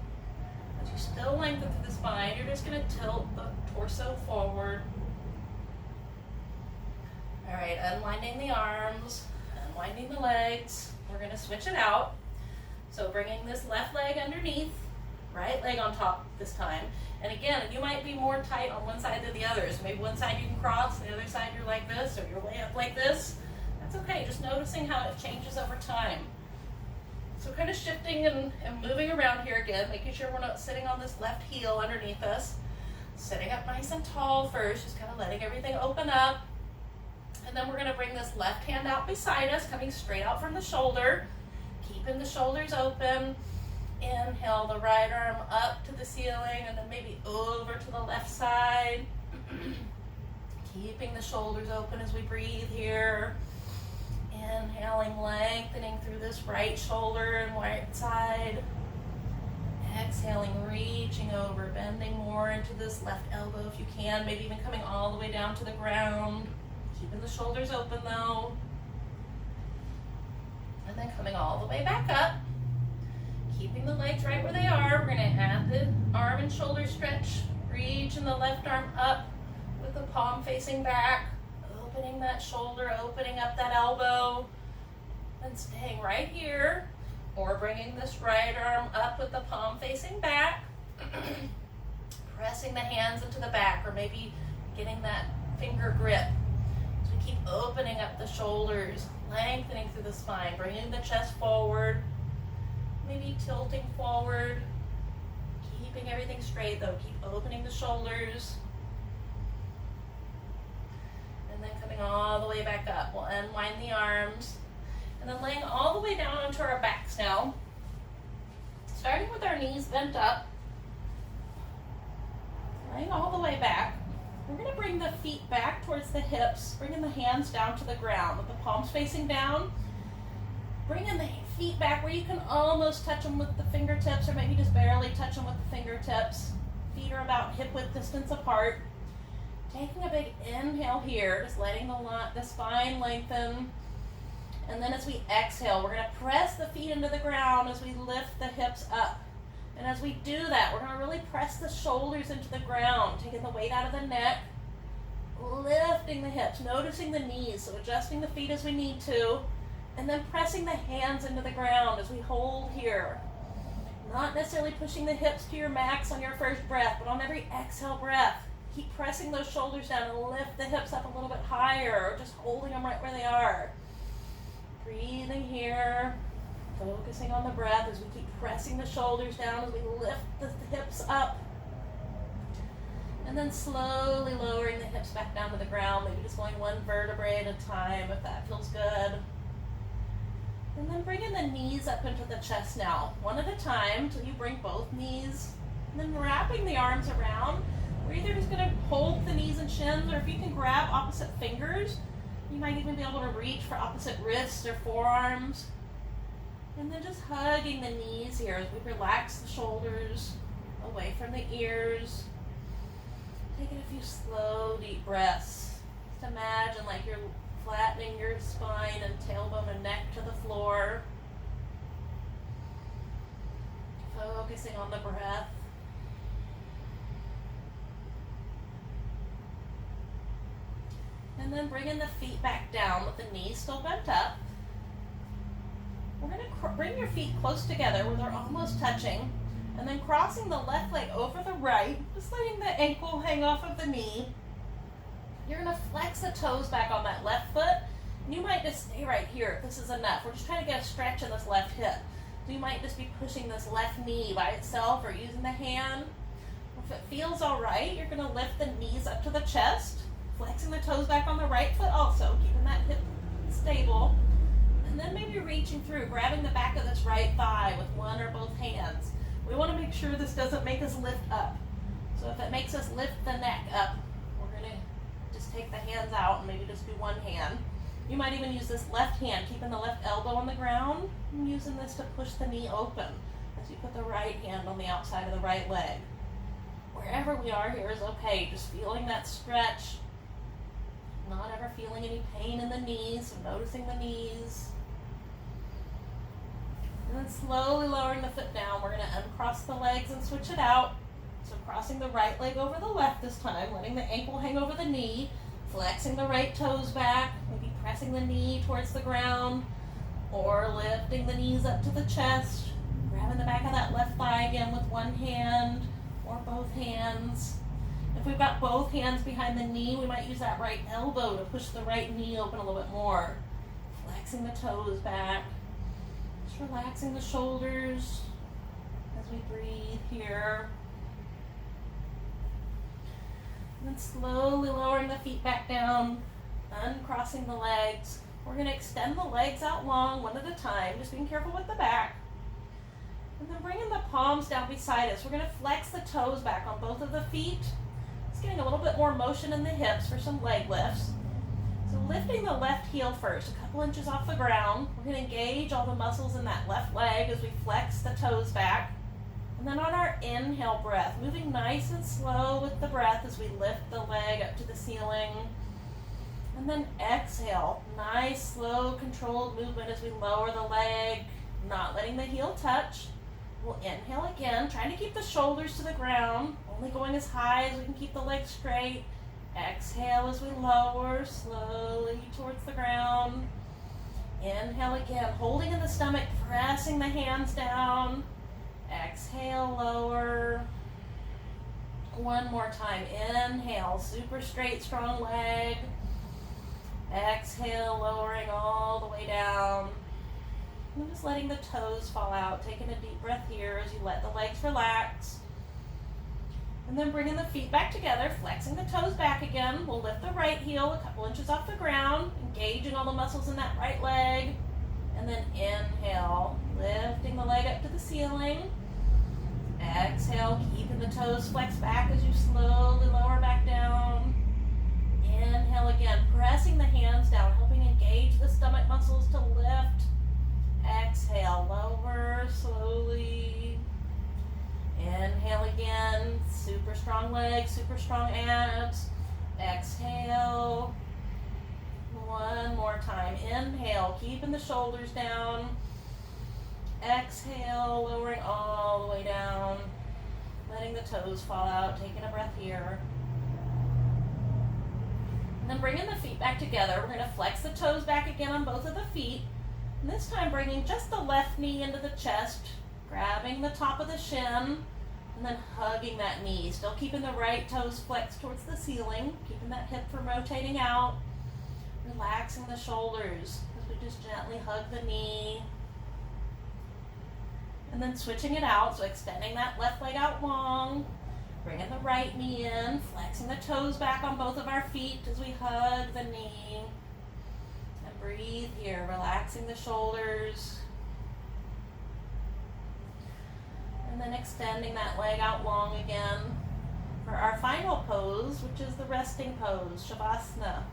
as you still lengthen through the spine, you're just going to tilt the torso forward. All right, unwinding the arms, unwinding the legs. We're going to switch it out. So bringing this left leg underneath, right leg on top this time. And again, you might be more tight on one side than the other. So maybe one side you can cross, the other side you're like this, or you're way up like this. That's okay, just noticing how it changes over time. So kind of shifting and moving around here again, making sure we're not sitting on this left heel underneath us. Sitting up nice and tall first, just kind of letting everything open up. And then we're going to bring this left hand out beside us, coming straight out from the shoulder, keeping the shoulders open. Inhale the right arm up to the ceiling and then maybe over to the left side. Keeping the shoulders open as we breathe here. Inhaling, lengthening through this right shoulder and right side. Exhaling, reaching over, bending more into this left elbow if you can, maybe even coming all the way down to the ground. Keeping the shoulders open though. And then coming all the way back up. Keeping the legs right where they are. We're going to add the arm and shoulder stretch. Reaching the left arm up with the palm facing back. Opening that shoulder, opening up that elbow. And staying right here. Or bringing this right arm up with the palm facing back. Pressing the hands into the back, or maybe getting that finger grip. So we keep opening up the shoulders, lengthening through the spine, bringing the chest forward. Maybe tilting forward. Keeping everything straight though. Keep opening the shoulders. And then coming all the way back up. We'll unwind the arms. And then laying all the way down onto our backs now. Starting with our knees bent up. Laying all the way back. We're going to bring the feet back towards the hips, bringing the hands down to the ground with the palms facing down. Bringing the feet back where you can almost touch them with the fingertips, or maybe just barely touch them with the fingertips. Feet are about hip width distance apart. Taking a big inhale here, just letting the spine lengthen. And then as we exhale, we're going to press the feet into the ground as we lift the hips up. And as we do that, we're going to really press the shoulders into the ground, taking the weight out of the neck, lifting the hips, noticing the knees, so adjusting the feet as we need to, and then pressing the hands into the ground as we hold here. Not necessarily pushing the hips to your max on your first breath, but on every exhale breath, keep pressing those shoulders down and lift the hips up a little bit higher, or just holding them right where they are. Breathing here. Focusing on the breath as we keep pressing the shoulders down as we lift the hips up. And then slowly lowering the hips back down to the ground, maybe just going one vertebrae at a time if that feels good. And then bringing the knees up into the chest now, one at a time until you bring both knees. And then wrapping the arms around. We're either just going to hold the knees and shins, or if you can grab opposite fingers, you might even be able to reach for opposite wrists or forearms. And then just hugging the knees here as we relax the shoulders away from the ears. Taking a few slow, deep breaths. Just imagine like you're flattening your spine and tailbone and neck to the floor. Focusing on the breath. And then bringing the feet back down with the knees still bent up. We're going to bring your feet close together where they're almost touching, and then crossing the left leg over the right, just letting the ankle hang off of the knee. You're going to flex the toes back on that left foot, and you might just stay right here if this is enough. We're just trying to get a stretch in this left hip. So you might just be pushing this left knee by itself or using the hand. If it feels all right, you're going to lift the knees up to the chest, flexing the toes back on the right foot also, keeping that hip stable. And then maybe reaching through, grabbing the back of this right thigh with one or both hands. We want to make sure this doesn't make us lift up. So if it makes us lift the neck up, we're going to just take the hands out and maybe just do one hand. You might even use this left hand, keeping the left elbow on the ground, and using this to push the knee open as you put the right hand on the outside of the right leg. Wherever we are here is okay, just feeling that stretch, not ever feeling any pain in the knees, so noticing the knees. And then slowly lowering the foot down, we're going to uncross the legs and switch it out. So crossing the right leg over the left this time, letting the ankle hang over the knee, flexing the right toes back, maybe pressing the knee towards the ground, or lifting the knees up to the chest, grabbing the back of that left thigh again with one hand or both hands. If we've got both hands behind the knee, we might use that right elbow to push the right knee open a little bit more. Flexing the toes back. Just relaxing the shoulders as we breathe here. And then slowly lowering the feet back down, uncrossing the legs. We're going to extend the legs out long, one at a time, just being careful with the back. And then bringing the palms down beside us. We're going to flex the toes back on both of the feet. Just getting a little bit more motion in the hips for some leg lifts. So lifting the left heel first, a couple inches off the ground. We're going to engage all the muscles in that left leg as we flex the toes back. And then on our inhale breath, moving nice and slow with the breath as we lift the leg up to the ceiling. And then exhale, nice, slow, controlled movement as we lower the leg, not letting the heel touch. We'll inhale again, trying to keep the shoulders to the ground, only going as high as we can keep the legs straight. Exhale as we lower slowly towards the ground. Inhale again, holding in the stomach, pressing the hands down. Exhale, lower. One more time. Inhale, super straight, strong leg. Exhale, lowering all the way down. And just letting the toes fall out, taking a deep breath here as you let the legs relax. And then bringing the feet back together, flexing the toes back again. We'll lift the right heel a couple inches off the ground, engaging all the muscles in that right leg. And then inhale, lifting the leg up to the ceiling. Exhale, keeping the toes flexed back as you slowly lower back down. Inhale again, pressing the hands down, helping engage the stomach muscles to lift. Exhale, lower slowly. Inhale again, super strong legs, super strong abs. Exhale. One more time. Inhale, keeping the shoulders down. Exhale, lowering all the way down. Letting the toes fall out, taking a breath here. And then bringing the feet back together. We're going to flex the toes back again on both of the feet. And this time bringing just the left knee into the chest, grabbing the top of the shin, and then hugging that knee. Still keeping the right toes flexed towards the ceiling, keeping that hip from rotating out. Relaxing the shoulders as we just gently hug the knee. And then switching it out, so extending that left leg out long, bringing the right knee in, flexing the toes back on both of our feet as we hug the knee. And breathe here, relaxing the shoulders. And then extending that leg out long again for our final pose, which is the resting pose, Shavasana.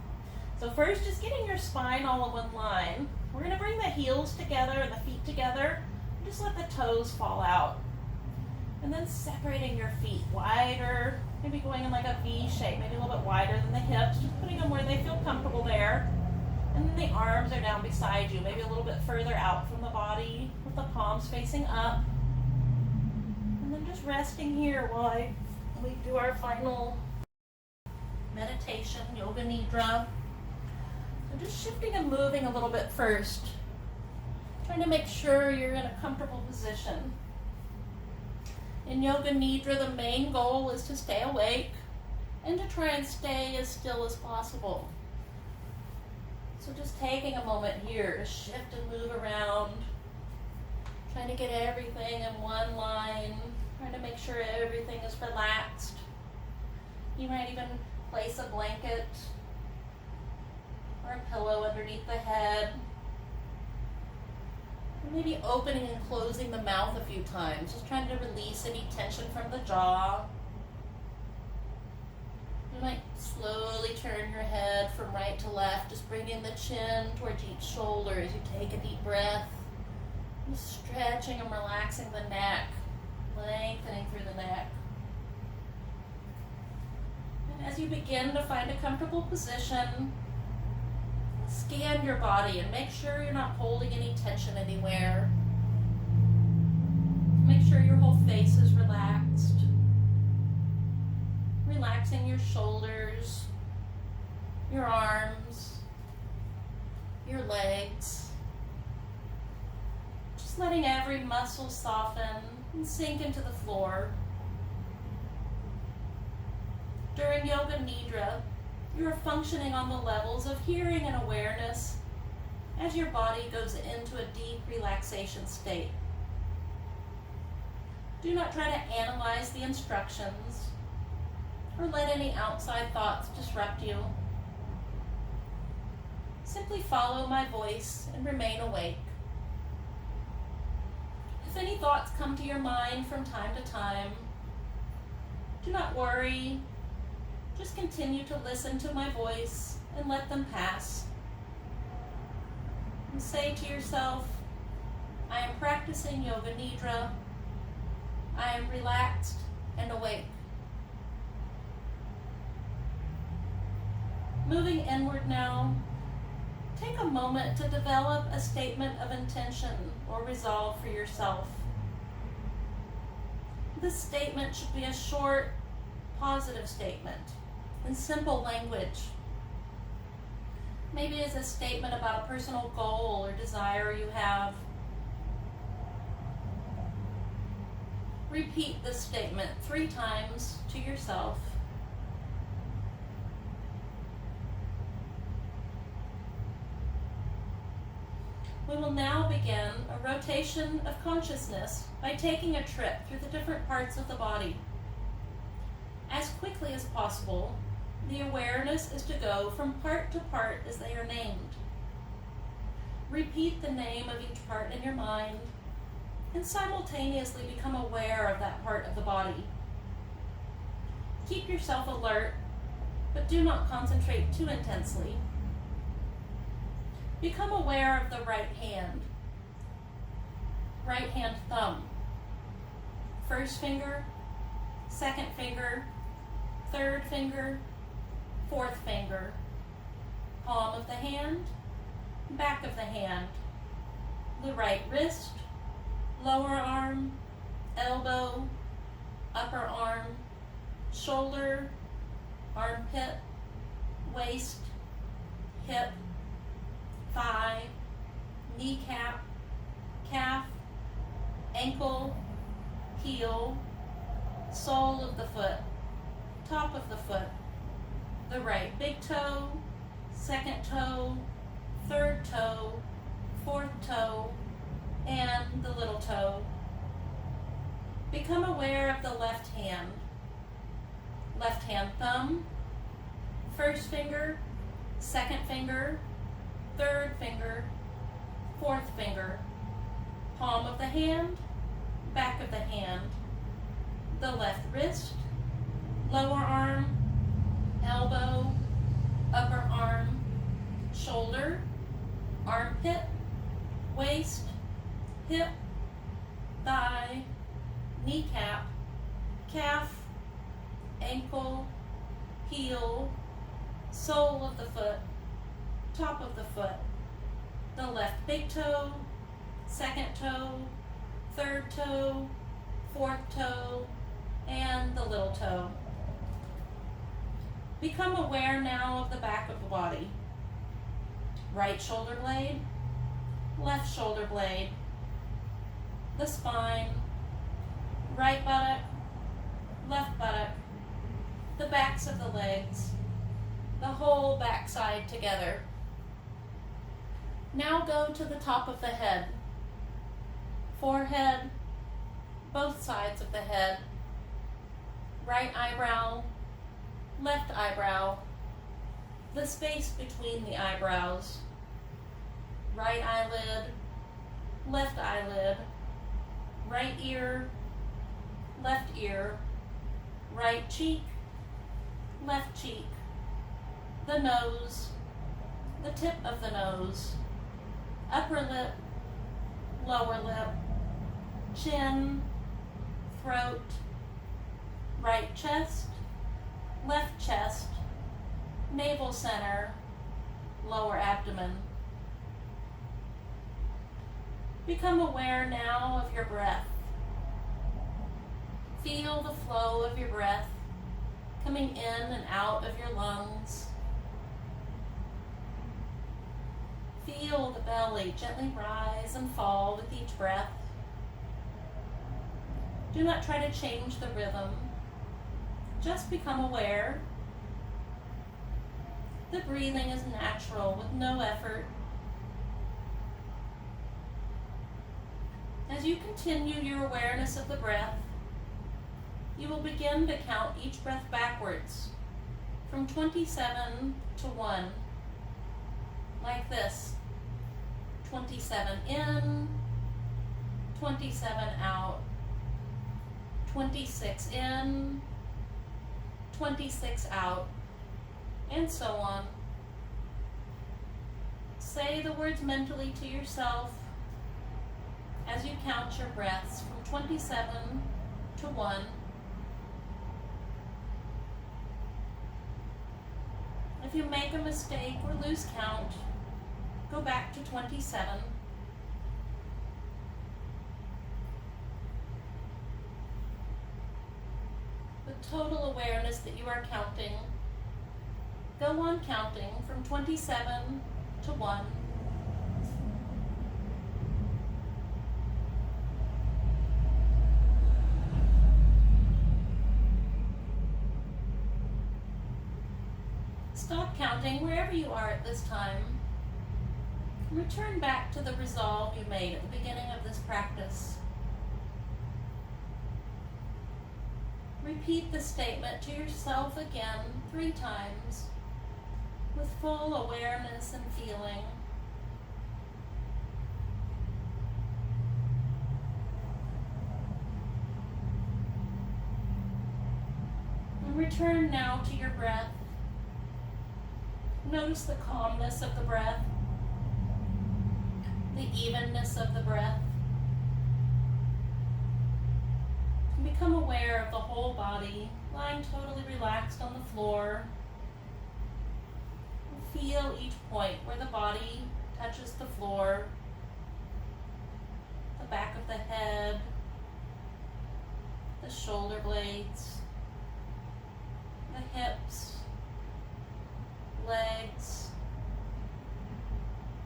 So first, just getting your spine all in one line. We're going to bring the heels together and the feet together. Just let the toes fall out. And then separating your feet wider, maybe going in like a V shape, maybe a little bit wider than the hips, just putting them where they feel comfortable there. And then the arms are down beside you, maybe a little bit further out from the body with the palms facing up. And then just resting here while we do our final meditation, Yoga Nidra. So just shifting and moving a little bit first. Trying to make sure you're in a comfortable position. In Yoga Nidra, the main goal is to stay awake and to try and stay as still as possible. So just taking a moment here to shift and move around, trying to get everything in one line, trying to make sure everything is relaxed. You might even place a blanket or a pillow underneath the head. Maybe opening and closing the mouth a few times, just trying to release any tension from the jaw. You might slowly turn your head from right to left, just bringing the chin towards each shoulder as you take a deep breath. Just stretching and relaxing the neck, lengthening through the neck. And as you begin to find a comfortable position, scan your body and make sure you're not holding any tension anywhere. Make sure your whole face is relaxed. Relaxing your shoulders, your arms, your legs. Just letting every muscle soften and sink into the floor. During Yoga Nidra, you are functioning on the levels of hearing and awareness as your body goes into a deep relaxation state. Do not try to analyze the instructions or let any outside thoughts disrupt you. Simply follow my voice and remain awake. If any thoughts come to your mind from time to time, do not worry. Just continue to listen to my voice and let them pass. And say to yourself, I am practicing Yoga Nidra. I am relaxed and awake. Moving inward now, take a moment to develop a statement of intention or resolve for yourself. This statement should be a short, positive statement in simple language. Maybe it's a statement about a personal goal or desire you have. Repeat this statement 3 times to yourself. We will now begin a rotation of consciousness by taking a trip through the different parts of the body. As quickly as possible, the awareness is to go from part to part as they are named. Repeat the name of each part in your mind and simultaneously become aware of that part of the body. Keep yourself alert, but do not concentrate too intensely. Become aware of the right hand thumb, first finger, second finger, third finger, fourth finger, palm of the hand, back of the hand, the right wrist, lower arm, elbow, upper arm, shoulder, armpit, waist, hip, thigh, kneecap, calf, ankle, heel, sole of the foot, top of the foot, the right big toe, second toe, third toe, fourth toe, and the little toe. Become aware of the left hand thumb, first finger, second finger, third finger, fourth finger, palm of the hand, back of the hand, the left wrist, lower arm, elbow, upper arm, shoulder, armpit, waist, hip, thigh, kneecap, calf, ankle, heel, sole of the foot, top of the foot, the left big toe, second toe, third toe, fourth toe, and the little toe. Become aware now of the back of the body. Right shoulder blade, left shoulder blade, the spine, right buttock, left buttock, the backs of the legs, the whole backside together. Now go to the top of the head, forehead, both sides of the head, right eyebrow, left eyebrow, the space between the eyebrows, right eyelid, left eyelid, right ear, left ear, right cheek, left cheek, the nose, the tip of the nose, upper lip, lower lip, chin, throat, right chest, left chest, navel center, lower abdomen. Become aware now of your breath. Feel the flow of your breath coming in and out of your lungs. Feel the belly gently rise and fall with each breath. Do not try to change the rhythm. Just become aware. The breathing is natural with no effort. As you continue your awareness of the breath, you will begin to count each breath backwards from 27 to 1, like this. 27 in, 27 out, 26 in, 26 out, and so on. Say the words mentally to yourself as you count your breaths from 27 to 1. If you make a mistake or lose count, go back to 27. With total awareness that you are counting, go on counting from 27 to 1. Stop counting wherever you are at this time. Return back to the resolve you made at the beginning of this practice. Repeat the statement to yourself again 3 times with full awareness and feeling. return now to your breath. Notice the calmness of the breath, the evenness of the breath. And become aware of the whole body, lying totally relaxed on the floor. And feel each point where the body touches the floor, the back of the head, the shoulder blades, the hips, legs,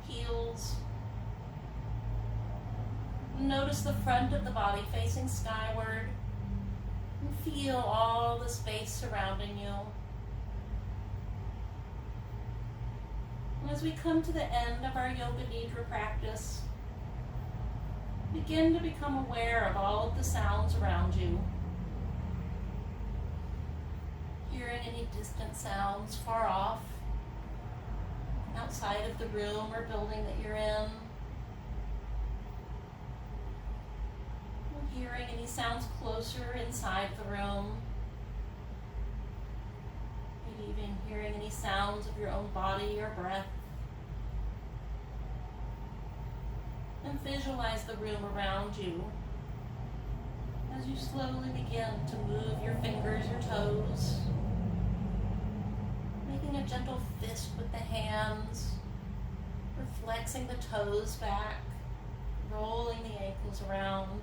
heels. Notice the front of the body facing skyward and feel all the space surrounding you. And as we come to the end of our Yoga Nidra practice, begin to become aware of all of the sounds around you. Hearing any distant sounds far off, outside of the room or building that you're in. Hearing any sounds closer inside the room. Maybe even hearing any sounds of your own body or breath. And visualize the room around you as you slowly begin to move your fingers or toes, making a gentle fist with the hands, flexing the toes back, rolling the ankles around,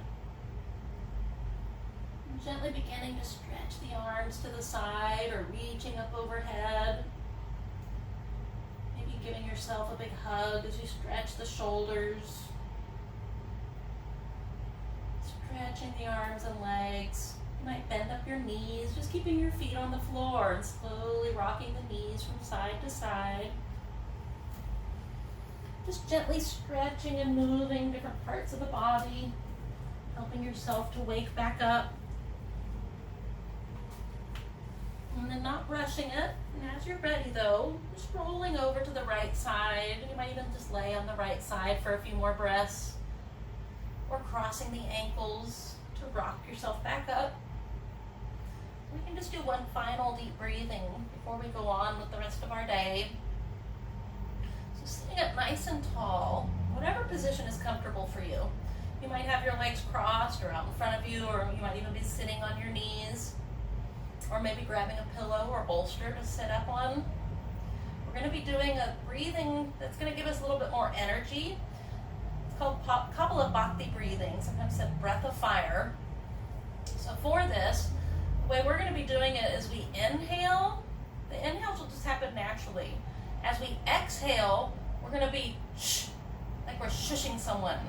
and gently beginning to stretch the arms to the side or reaching up overhead. Maybe giving yourself a big hug as you stretch the shoulders, stretching the arms and legs. You might bend up your knees, just keeping your feet on the floor and slowly rocking the knees from side to side. Just gently stretching and moving different parts of the body, helping yourself to wake back up. And then not rushing it. And as you're ready though, just rolling over to the right side. You might even just lay on the right side for a few more breaths. Or crossing the ankles to rock yourself back up. We can just do one final deep breathing before we go on with the rest of our day. So sitting up nice and tall, whatever position is comfortable for you. You might have your legs crossed or out in front of you, or you might even be sitting on your knees, or maybe grabbing a pillow or bolster to sit up on. We're going to be doing a breathing that's going to give us a little bit more energy. It's called Kapalabhati breathing, sometimes said breath of fire. So for this, the way we're going to be doing it is we inhale. The inhales will just happen naturally. As we exhale, we're going to be shh, like we're shushing someone.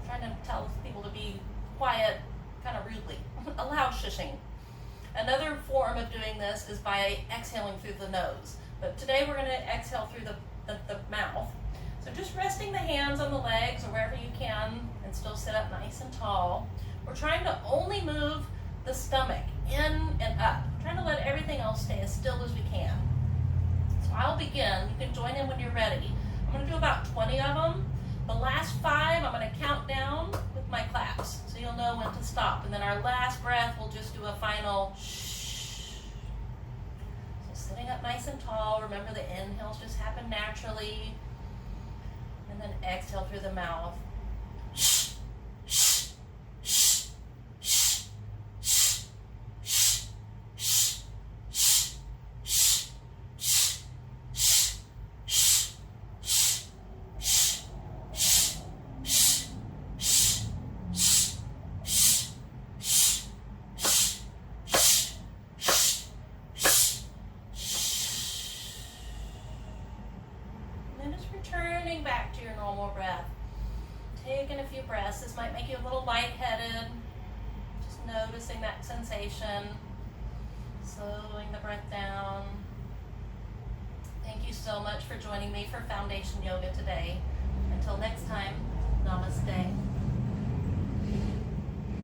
Trying to tell people to be quiet, kind of rudely. A loud shushing. Another form of doing this is by exhaling through the nose. But today we're going to exhale through the mouth. So just resting the hands on the legs or wherever you can and still sit up nice and tall. We're trying to only move the stomach in and up. We're trying to let everything else stay as still as we can. So I'll begin. You can join in when you're ready. I'm going to do about 20 of them. The last 5, I'm going to count down with my claps so you'll know when to stop. And then our last breath, we'll just do a final shh. So sitting up nice and tall. Remember the inhales just happen naturally. And then exhale through the mouth. Shh, shh, shh, shh, shh, shh, shh, shh, shh, shh, shh, returning back to your normal breath. Taking a few breaths. This might make you a little lightheaded. Just noticing that sensation. Slowing the breath down. Thank you so much for joining me for Foundation Yoga today. Until next time, namaste.